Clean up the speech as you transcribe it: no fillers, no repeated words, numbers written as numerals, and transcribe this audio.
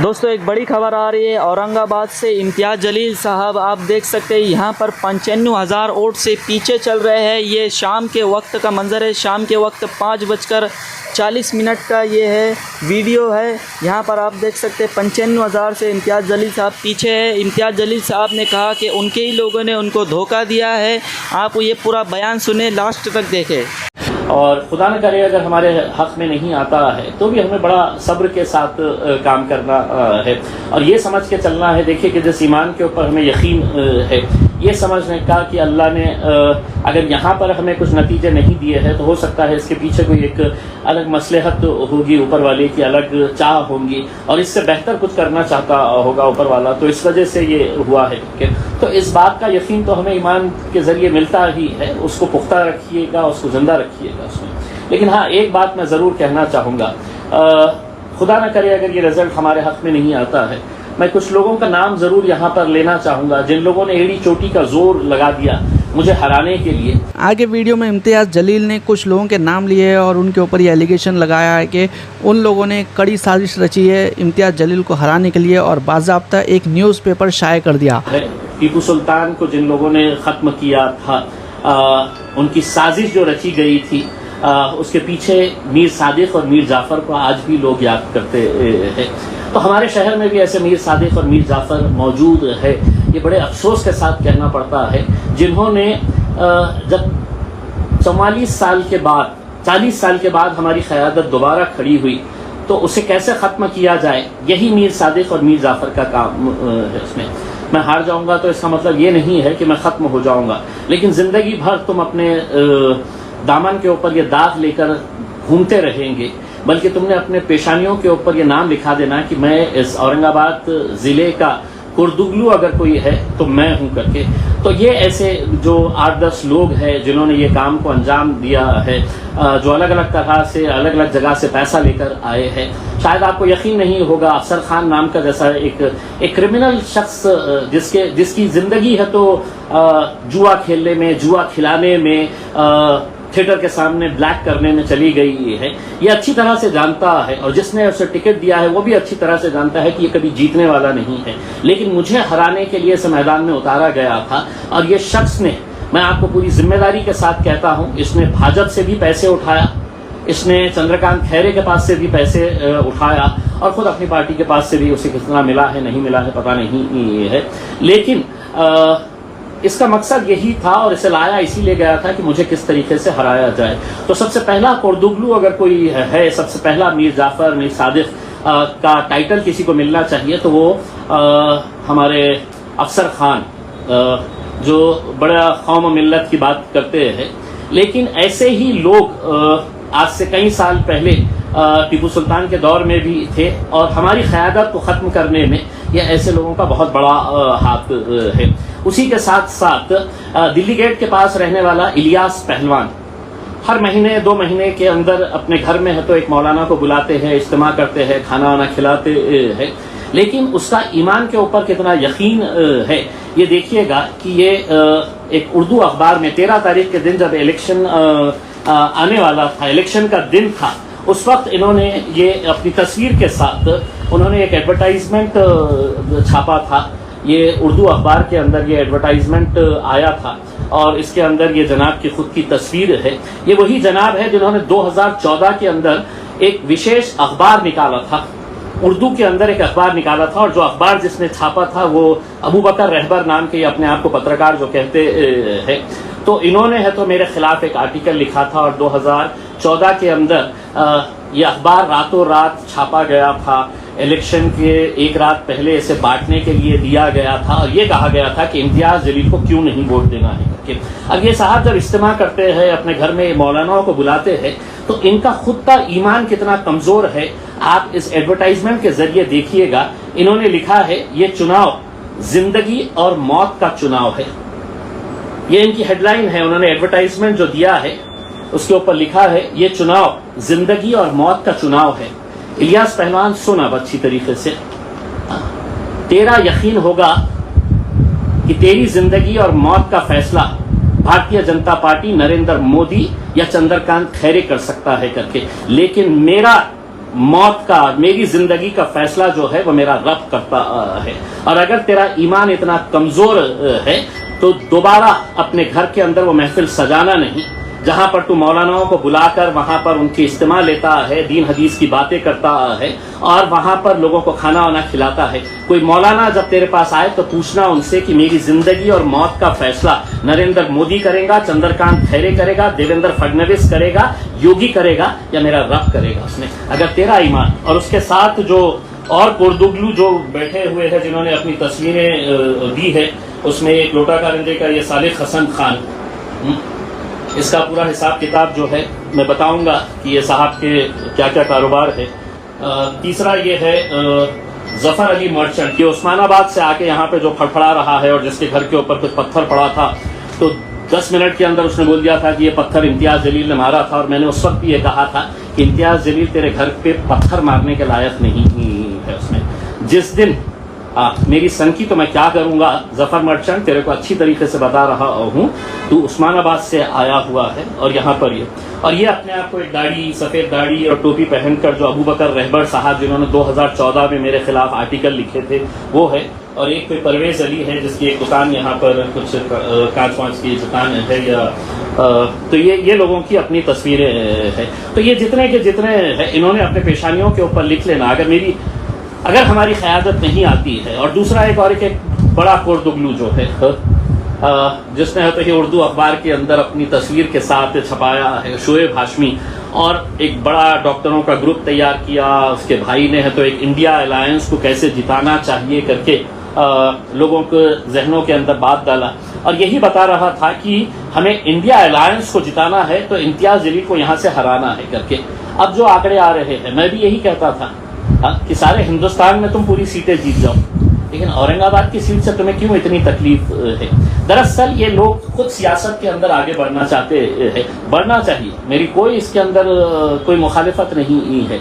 دوستو ایک بڑی خبر آ رہی ہے اورنگ آباد سے۔ امتیاز جلیل صاحب آپ دیکھ سکتے ہیں یہاں پر 95,000 ووٹ سے پیچھے چل رہے ہیں۔ یہ شام کے وقت کا منظر ہے، شام کے وقت 5:40 کا یہ ہے ویڈیو ہے۔ یہاں پر آپ دیکھ سکتے ہیں 95,000 سے امتیاز جلیل صاحب پیچھے ہے۔ امتیاز جلیل صاحب نے کہا کہ ان کے ہی لوگوں نے ان کو دھوکہ دیا ہے۔ آپ یہ پورا بیان سنیں، لاسٹ تک دیکھیں۔ اور خدا نہ کرے اگر ہمارے حق میں نہیں آتا ہے تو بھی ہمیں بڑا صبر کے ساتھ کام کرنا ہے اور یہ سمجھ کے چلنا ہے۔ دیکھیے کہ جس ایمان کے اوپر ہمیں یقین ہے، یہ سمجھنے کا کہ اللہ نے اگر یہاں پر ہمیں کچھ نتیجے نہیں دیے ہیں تو ہو سکتا ہے اس کے پیچھے کوئی ایک الگ مصلحت ہوگی، اوپر والے کی الگ چاہ ہوں گی اور اس سے بہتر کچھ کرنا چاہتا ہوگا اوپر والا، تو اس وجہ سے یہ ہوا ہے۔ تو اس بات کا یقین تو ہمیں ایمان کے ذریعے ملتا ہی ہے، اس کو پختہ رکھیے گا، اس کو زندہ رکھیے گا اس میں۔ لیکن ہاں ایک بات میں ضرور کہنا چاہوں گا، خدا نہ کرے اگر یہ رزلٹ ہمارے حق میں نہیں آتا ہے، میں کچھ لوگوں کا نام ضرور یہاں پر لینا چاہوں گا جن لوگوں نے ایڑی چوٹی کا زور لگا دیا مجھے ہرانے کے لیے۔ آگے ویڈیو میں امتیاز جلیل نے کچھ لوگوں کے نام لیے ہیں اور ان کے اوپر یہ ایلیگیشن لگایا ہے کہ ان لوگوں نے کڑی سازش رچی ہے امتیاز جلیل کو ہرانے کے لیے اور باضابطہ ایک نیوز پیپر شائع کر دیا۔ ٹیپو سلطان کو جن لوگوں نے ختم کیا تھا، ان کی سازش جو رچی گئی تھی، اس کے پیچھے میر صادق اور میر جعفر کو آج بھی لوگ یاد کرتے ہیں۔ تو ہمارے شہر میں بھی ایسے میر صادق اور میر جعفر موجود ہے۔ یہ بڑے افسوس کے ساتھ کہنا پڑتا ہے، جنہوں نے جب 44 سال کے بعد 40 سال کے بعد ہماری قیادت دوبارہ کھڑی ہوئی تو اسے کیسے ختم کیا جائے، یہی میر صادق اور میر جعفر کا کام ہے۔ اس میں ہار جاؤں گا تو اس کا مطلب یہ نہیں ہے کہ میں ختم ہو جاؤں گا، لیکن زندگی بھر تم اپنے دامن کے اوپر یہ داغ لے کر گھومتے رہیں گے، بلکہ تم نے اپنے پیشانیوں کے اوپر یہ نام لکھا دینا کہ میں اس اورنگ آباد ضلع کا کردگلو اگر کوئی ہے تو میں ہوں کر کے۔ تو یہ ایسے جو 8-10 لوگ ہیں جنہوں نے یہ کام کو انجام دیا ہے، جو الگ الگ طرح سے الگ الگ جگہ سے پیسہ لے کر آئے ہیں۔ شاید آپ کو یقین نہیں ہوگا، افسر خان نام کا جیسا ایک کرمنل شخص جس کی زندگی ہے تو جوا کھیلنے میں، جوا کھلانے میں، تھیٹر کے سامنے بلیک کرنے میں چلی گئی ہے، یہ اچھی طرح سے جانتا ہے، اور جس نے اسے ٹکٹ دیا ہے وہ بھی اچھی طرح سے جانتا ہے کہ یہ کبھی جیتنے والا نہیں ہے۔ لیکن مجھے ہرانے کے لیے اس میدان میں اتارا گیا تھا، اور یہ شخص نے، میں آپ کو پوری ذمہ داری کے ساتھ کہتا ہوں، اس نے بھاجپ سے بھی پیسے اٹھایا، اس نے چندرکانت کھیرے کے پاس سے بھی پیسے اٹھایا، اور خود اپنی پارٹی کے پاس سے بھی اسے کتنا ملا ہے نہیں ملا ہے پتہ نہیں ہے، لیکن اس کا مقصد یہی تھا اور اسے لایا اسی لیے گیا تھا کہ مجھے کس طریقے سے ہرایا جائے۔ تو سب سے پہلا کردگلو اگر کوئی ہے، سب سے پہلا میر جعفر، میر صادق کا ٹائٹل کسی کو ملنا چاہیے تو وہ ہمارے افسر خان، جو بڑا قوم و ملت کی بات کرتے ہیں۔ لیکن ایسے ہی لوگ آج سے کئی سال پہلے ٹیپو سلطان کے دور میں بھی تھے، اور ہماری قیادت کو ختم کرنے میں یہ ایسے لوگوں کا بہت بڑا ہاتھ ہے۔ اسی کے ساتھ ساتھ دلی گیٹ کے پاس رہنے والا الیاس پہلوان ہر مہینے 2 مہینے کے اندر اپنے گھر میں ہے تو ایک مولانا کو بلاتے ہیں، اجتماع کرتے ہیں، کھانا وانا کھلاتے ہیں، لیکن اس کا ایمان کے اوپر کتنا یقین ہے یہ دیکھیے گا کہ یہ ایک اردو اخبار میں 13 تاریخ کے دن جب الیکشن آنے والا تھا، الیکشن کا دن تھا، اس وقت انہوں نے یہ اپنی تصویر کے ساتھ انہوں نے ایک ایڈورٹائزمنٹ چھاپا تھا۔ یہ اردو اخبار کے اندر یہ ایڈورٹائزمنٹ آیا تھا اور اس کے اندر یہ جناب کی خود کی تصویر ہے۔ یہ وہی جناب ہے جنہوں نے 2014 کے اندر ایک وشیش اخبار نکالا تھا، اردو کے اندر ایک اخبار نکالا تھا، اور جو اخبار جس نے چھاپا تھا وہ ابو بکر رہبر نام کے اپنے آپ کو پترکار جو کہتے ہیں، تو انہوں نے ہے تو میرے خلاف ایک آرٹیکل لکھا تھا، اور 2014 کے اندر یہ اخبار راتوں رات چھاپا گیا تھا۔ الیکشن کے ایک رات پہلے اسے بانٹنے کے لیے دیا گیا تھا، اور یہ کہا گیا تھا کہ امتیاز جلیل کو کیوں نہیں ووٹ دینا ہے۔ اب یہ صاحب جب اجتماع کرتے ہیں، اپنے گھر میں مولاناؤں کو بلاتے ہیں، تو ان کا خود کا ایمان کتنا کمزور ہے آپ اس ایڈورٹائزمنٹ کے ذریعے دیکھیے گا۔ انہوں نے لکھا ہے یہ چناؤ زندگی اور موت کا چناؤ ہے، یہ ان کی ہیڈ لائن ہے۔ انہوں نے ایڈورٹائزمنٹ جو دیا ہے اس کے اوپر لکھا ہے یہ چناؤ زندگی اور موت کا چناؤ ہے۔ الیاس پہلوان سن اب اچھی طریقے سے، تیرا یقین ہوگا کہ تیری زندگی اور موت کا فیصلہ بھارتیہ جنتا پارٹی، نریندر مودی یا چندرکانت کھیرے کر سکتا ہے کر کے، لیکن میرا موت کا میری زندگی کا فیصلہ جو ہے وہ میرا رب کرتا ہے، اور اگر تیرا ایمان اتنا کمزور ہے تو دوبارہ اپنے گھر کے اندر وہ محفل سجانا نہیں جہاں پر تو مولاناؤں کو بلا کر وہاں پر ان کی اجتماع لیتا ہے، دین حدیث کی باتیں کرتا ہے اور وہاں پر لوگوں کو کھانا وانا کھلاتا ہے۔ کوئی مولانا جب تیرے پاس آئے تو پوچھنا ان سے کہ میری زندگی اور موت کا فیصلہ نریندر مودی کرے گا، چندرکانت کھیرے کرے گا، دیویندر فڈنویس کرے گا، یوگی کرے گا، یا میرا رب کرے گا؟ اس نے اگر تیرا ایمان اور اس کے ساتھ جو اور کوردگلو جو بیٹھے ہوئے ہیں جنہوں نے اپنی تصویریں دی ہے، اس میں ایک لوٹا کارنجے کا یہ صالح حسن خان، اس کا پورا حساب کتاب جو ہے میں بتاؤں گا کہ یہ صاحب کے کیا کیا کاروبار ہے۔ تیسرا یہ ہے ظفر علی مرچنٹ، یہ عثمان آباد سے آ کے یہاں پہ جو پھڑپھڑا رہا ہے اور جس کے گھر کے اوپر کچھ پتھر پڑا تھا تو 10 منٹ کے اندر اس نے بول دیا تھا کہ یہ پتھر امتیاز جلیل نے مارا تھا، اور میں نے اس وقت بھی یہ کہا تھا کہ امتیاز جلیل تیرے گھر پہ پتھر مارنے کے لائق نہیں ہے۔ اس نے جس دن میری سنکی تو میں کیا کروں گا ظفر مرچنٹ، تیرے کو اچھی طریقے سے بتا رہا ہوں، تو عثمان آباد سے آیا ہوا ہے اور یہاں پر یہ اپنے آپ کو ایک داڑھی، سفید داڑھی اور ٹوپی پہن کر جو ابو بکر رہبر صاحب جنہوں نے 2014 میں میرے خلاف آرٹیکل لکھے تھے وہ ہے، اور ایک کوئی پرویز علی ہے جس کی ایک دکان یہاں پر کچھ کانچ وانچ کی دکان ہے، یا تو یہ لوگوں کی اپنی تصویریں ہیں۔ تو یہ جتنے کے جتنے ہیں انہوں نے اپنے پیشانیوں کے اوپر لکھ لینا اگر ہماری قیادت نہیں آتی ہے۔ اور دوسرا ایک بڑا کوردگلو جو ہے جس نے یہ اردو اخبار کے اندر اپنی تصویر کے ساتھ چھپایا ہے، شعیب ہاشمی، اور ایک بڑا ڈاکٹروں کا گروپ تیار کیا، اس کے بھائی نے تو ایک انڈیا الائنس کو کیسے جتانا چاہیے کر کے لوگوں کے ذہنوں کے اندر بات ڈالا، اور یہی بتا رہا تھا کہ ہمیں انڈیا الائنس کو جتانا ہے تو امتیاز جلیل کو یہاں سے ہرانا ہے کر کے۔ اب جو آنکڑے آ رہے ہیں میں بھی یہی کہتا تھا کہ سارے ہندوستان میں تم پوری سیٹیں جیت جاؤ، لیکن اورنگ آباد کی سیٹ سے تمہیں کیوں اتنی تکلیف ہے؟ دراصل یہ لوگ خود سیاست کے اندر آگے بڑھنا چاہتے ہیں، بڑھنا چاہیے، میری کوئی اس کے اندر کوئی مخالفت نہیں ہے۔